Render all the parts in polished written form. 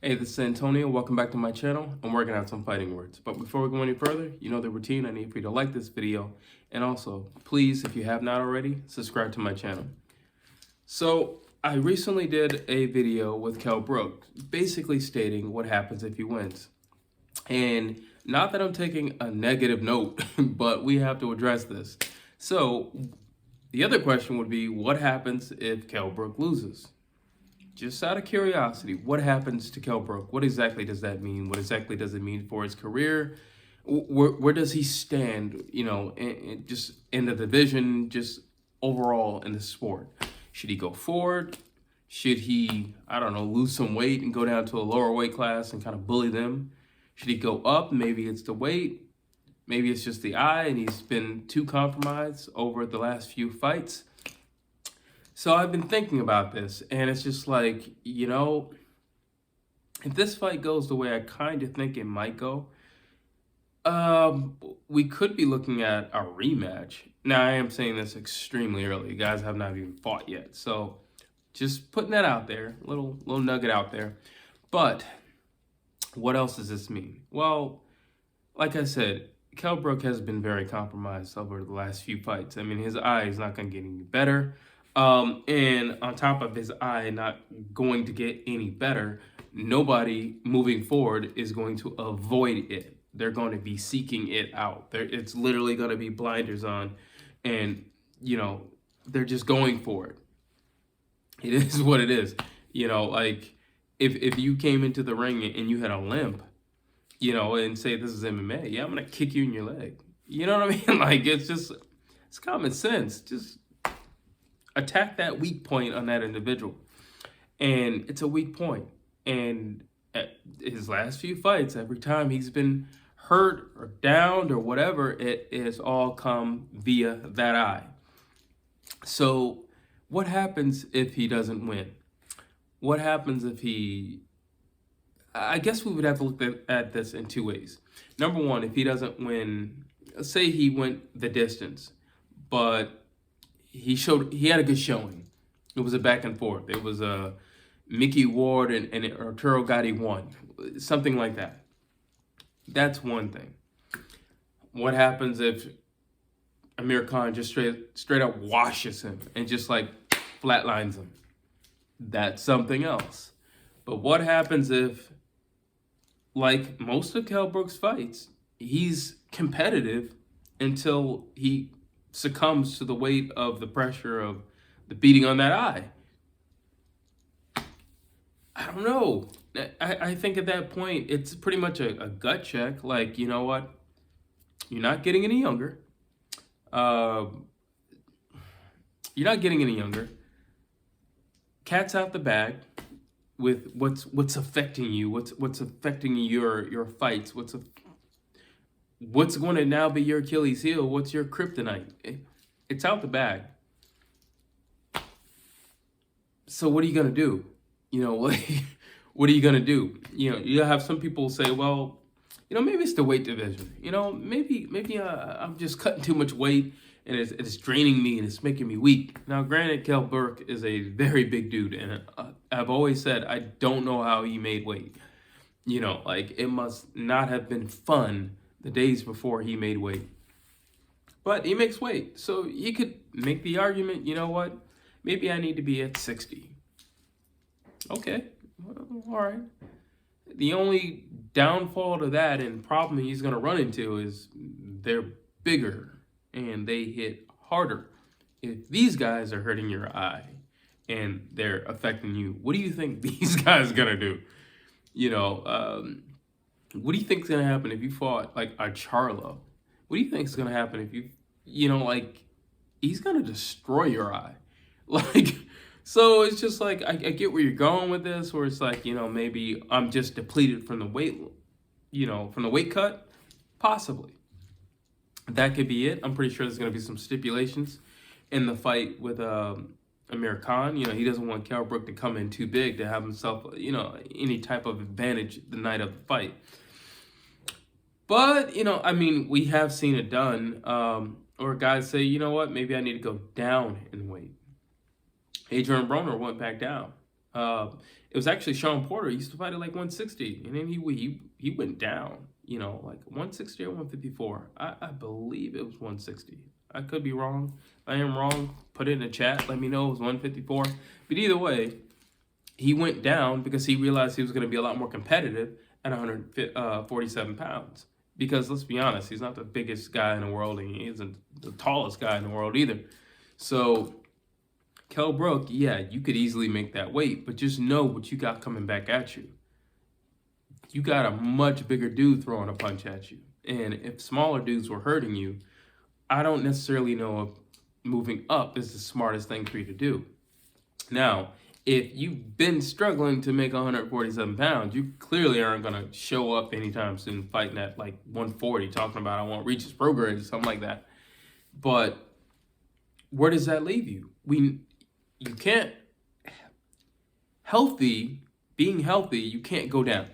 Hey, this is Antonio. Welcome back to my channel. I'm working out some fighting words. But before we go any further, you know the routine. I need for you to like this video. And also, please, if you have not already, subscribe to my channel. So, I recently did a video with Kell Brook, basically stating what happens if he wins. And not that I'm taking a negative note, but we have to address this. So, the other question would be, what happens if Kell Brook loses? Just out of curiosity, what happens to Kell Brook? What exactly does that mean? What exactly does it mean for his career? Where does he stand, just in the division, just overall in the sport? Should he go forward? Should he, I don't know, lose some weight and go down to a lower weight class and kind of bully them? Should he go up? Maybe it's the weight. Maybe it's just the eye and he's been too compromised over the last few fights. So I've been thinking about this, and it's just like, if this fight goes the way I kind of think it might go, we could be looking at a rematch. Now, I am saying this extremely early. Guys have not even fought yet. So just putting that out there, little nugget out there. But what else does this mean? Well, like I said, Kell Brook has been very compromised over the last few fights. I mean, his eye is not going to get any better. And on top of his eye not going to get any better, nobody moving forward is going to avoid it. They're going to be seeking it out. It's literally going to be blinders on, and, they're just going for it. It is what it is. Like if you came into the ring and you had a limp, and say this is MMA, yeah, I'm going to kick you in your leg. You know what I mean? Like, it's common sense. Just attack that weak point on that individual. And it's a weak point. And at his last few fights, every time he's been hurt or downed or whatever, it has all come via that eye. So what happens if he doesn't win? What happens if I guess we would have to look at this in two ways. Number one, if he doesn't win, say he went the distance, but he had a good showing. It was a back and forth. It was a Mickey Ward and Arturo Gatti won, something like that. That's one thing. What happens if Amir Khan just straight up washes him and just like flatlines him? That's something else. But what happens if, like most of Kell Brook's fights, he's competitive until he succumbs to the weight of the pressure of the beating on that eye? I don't know. I think at that point, it's pretty much a gut check. Like, you know what? You're not getting any younger. Cat's out the bag with what's affecting you, what's affecting your fights, what's going to now be your Achilles heel, what's your kryptonite. It's out the bag. So what are you going to do? What are you going to do? You'll have some people say, well, maybe it's the weight division. Maybe I'm just cutting too much weight and it's draining me and it's making me weak. Now, granted, Kell Brook is a very big dude, and I've always said I don't know how he made weight. It must not have been fun the days before he made weight. But he makes weight. So you could make the argument, you know what? Maybe I need to be at 60. Okay, well, all right. The only downfall to that and problem he's going to run into is they're bigger and they hit harder. If these guys are hurting your eye and they're affecting you, what do you think these guys are going to do? What do you think is going to happen if you fought like a Charlo? What do you think is going to happen if he's going to destroy your eye? So it's just like, I get where you're going with this, where it's like, maybe I'm just depleted from the weight, from the weight cut. Possibly. That could be it. I'm pretty sure there's going to be some stipulations in the fight with Amir Khan. He doesn't want Kell Brook to come in too big to have himself, any type of advantage the night of the fight. But, we have seen it done. Or guys say, you know what, maybe I need to go down in weight. Adrian Broner went back down. It was actually Sean Porter. He used to fight at like 160, and then he went down. Like 160 or 154. I believe it was 160. I could be wrong. If I am wrong, put it in the chat. Let me know it was 154. But either way, he went down because he realized he was going to be a lot more competitive at 147 pounds. Because let's be honest, he's not the biggest guy in the world, and he isn't the tallest guy in the world either. So, Kell Brook, yeah, you could easily make that weight, but just know what you got coming back at you. You got a much bigger dude throwing a punch at you. And if smaller dudes were hurting you, I don't necessarily know if moving up is the smartest thing for you to do. Now, if you've been struggling to make 147 pounds, you clearly aren't going to show up anytime soon fighting at like 140, talking about I want to reach his pro grade or something like that. But where does that leave you? You can't, being healthy, you can't go down.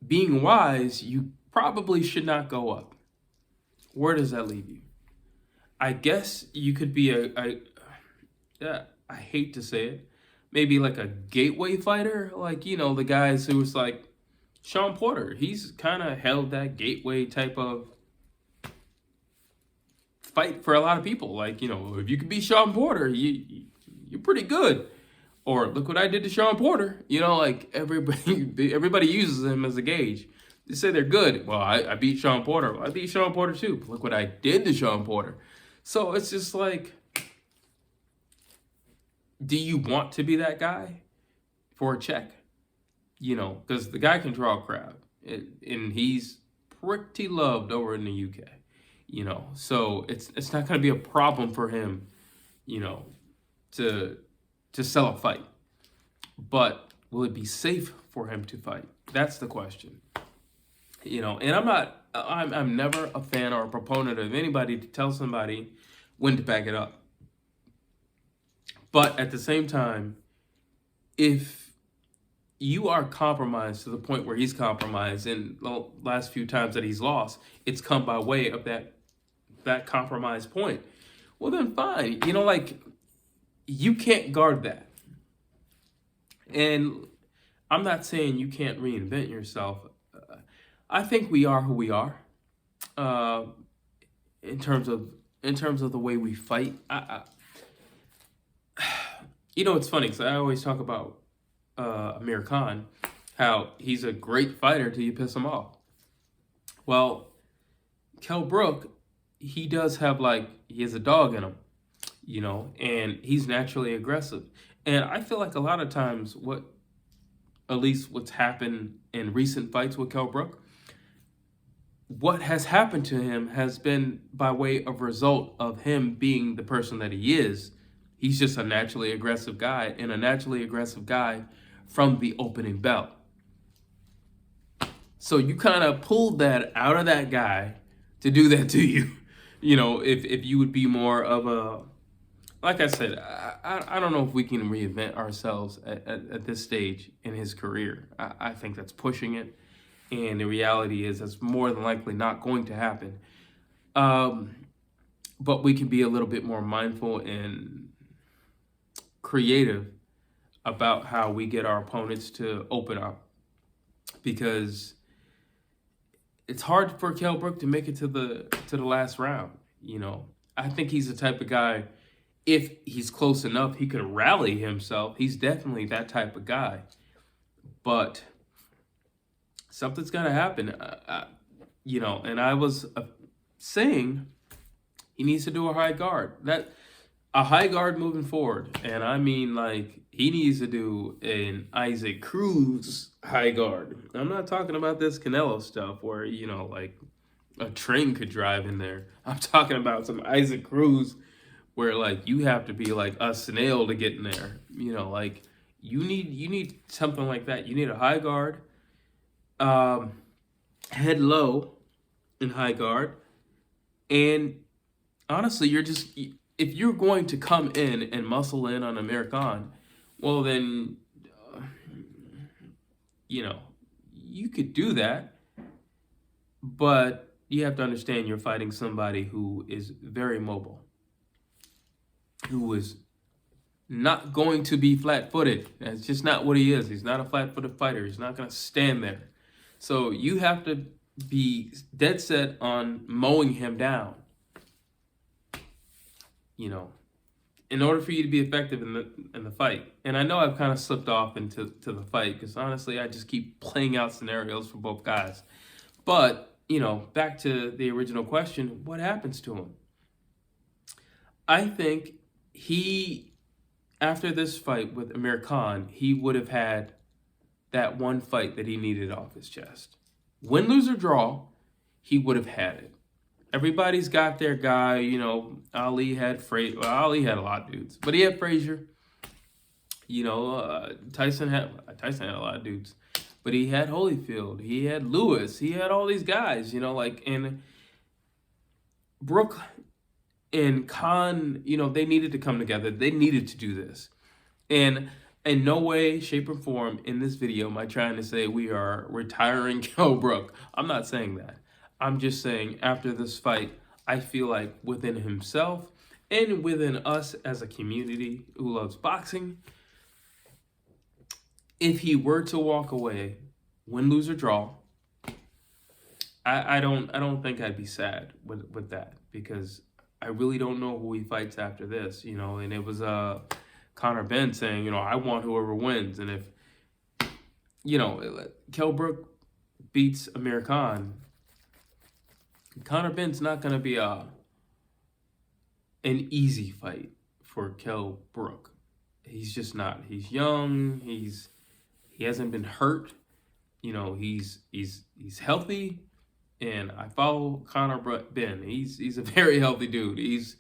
Being wise, you probably should not go up. Where does that leave you? I guess you could be I hate to say it, maybe like a gateway fighter, like, the guys who was like Sean Porter. He's kind of held that gateway type of fight for a lot of people. Like, if you could beat Sean Porter, you're pretty good. Or look what I did to Sean Porter. Like everybody uses him as a gauge. They say they're good. Well, I beat Sean Porter. Well, I beat Sean Porter too. But look what I did to Sean Porter. So it's just like, do you want to be that guy for a check? Because the guy can draw a crowd. And he's pretty loved over in the UK. So it's not going to be a problem for him, to sell a fight. But will it be safe for him to fight? That's the question. And I'm never a fan or a proponent of anybody to tell somebody when to back it up. But at the same time, if you are compromised to the point where he's compromised, and the last few times that he's lost, it's come by way of that compromised point, well then fine. You can't guard that. And I'm not saying you can't reinvent yourself. I think we are who we are. In terms of the way we fight. It's funny because I always talk about Amir Khan, how he's a great fighter till you piss him off. Well, Kell Brook, he does have he has a dog in him, and he's naturally aggressive. And I feel like a lot of times what's happened in recent fights with Kell Brook, what has happened to him has been by way of result of him being the person that he is. He's just a naturally aggressive guy, and a naturally aggressive guy from the opening bell. So you kind of pulled that out of that guy to do that to you. If you would be more of a, like I said, I don't know if we can reinvent ourselves at this stage in his career. I think that's pushing it. And the reality is that's more than likely not going to happen. But we can be a little bit more mindful and creative about how we get our opponents to open up. Because it's hard for Kell Brook to make it to the last round. I think he's the type of guy, if he's close enough, he could rally himself. He's definitely that type of guy. But something's got to happen, and I was saying he needs to do a high guard. A high guard moving forward. And I mean, he needs to do an Isaac Cruz high guard. I'm not talking about this Canelo stuff where, a train could drive in there. I'm talking about some Isaac Cruz where, you have to be a snail to get in there. You need something like that. You need a high guard. Head low in high guard, and honestly, if you're going to come in and muscle in on Amir Khan, well then, you could do that, but you have to understand you're fighting somebody who is very mobile, who is not going to be flat-footed. That's just not what he is. He's not a flat-footed fighter. He's not going to stand there. So you have to be dead set on mowing him down. You know, in order for you to be effective in the fight. And I know I've kind of slipped off into the fight because honestly, I just keep playing out scenarios for both guys. But, you know, back to the original question, what happens to him? I think after this fight with Amir Khan, he would have had that one fight that he needed off his chest. Win, lose, or draw, he would have had it. Everybody's got their guy, you know. Ali had Ali had a lot of dudes, but he had Frazier. You know, Tyson had a lot of dudes, but he had Holyfield, he had Lewis, he had all these guys. You know, like, and Brook and Khan, you know, they needed to come together. They needed to do this, and in no way, shape, or form in this video am I trying to say we are retiring Kell Brook. I'm not saying that. I'm just saying after this fight, I feel like within himself and within us as a community who loves boxing, if he were to walk away, win, lose, or draw, I don't think I'd be sad with that, because I really don't know who he fights after this, you know. And it was Conor Ben saying, you know, I want whoever wins. And if, you know, Kell Brook beats Amir Khan, Conor Ben's not going to be an easy fight for Kell Brook. He's just not. He's young. He hasn't been hurt. You know, he's healthy, and I follow Conor Ben. He's a very healthy dude. He's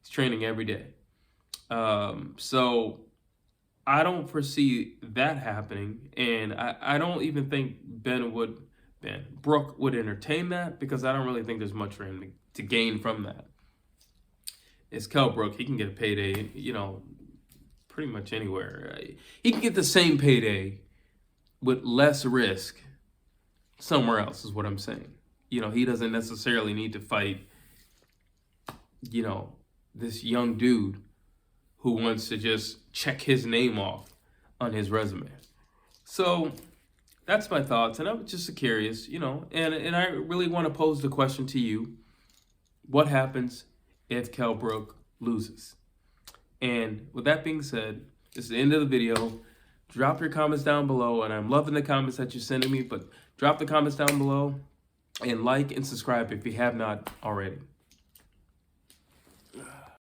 training every day. So I don't foresee that happening, and I don't even think Brook would entertain that, because I don't really think there's much for him to gain from that. It's Kell Brook. He can get a payday, you know, pretty much anywhere. He can get the same payday with less risk somewhere else, is what I'm saying. You know, he doesn't necessarily need to fight, you know, this young dude who wants to just check his name off on his resume. So that's my thoughts, and I'm just curious, you know, and I really want to pose the question to you: what happens if Kell Brook loses? And with that being said, this is the end of the video. Drop your comments down below, and I'm loving the comments that you're sending me, but drop the comments down below and like and subscribe if you have not already.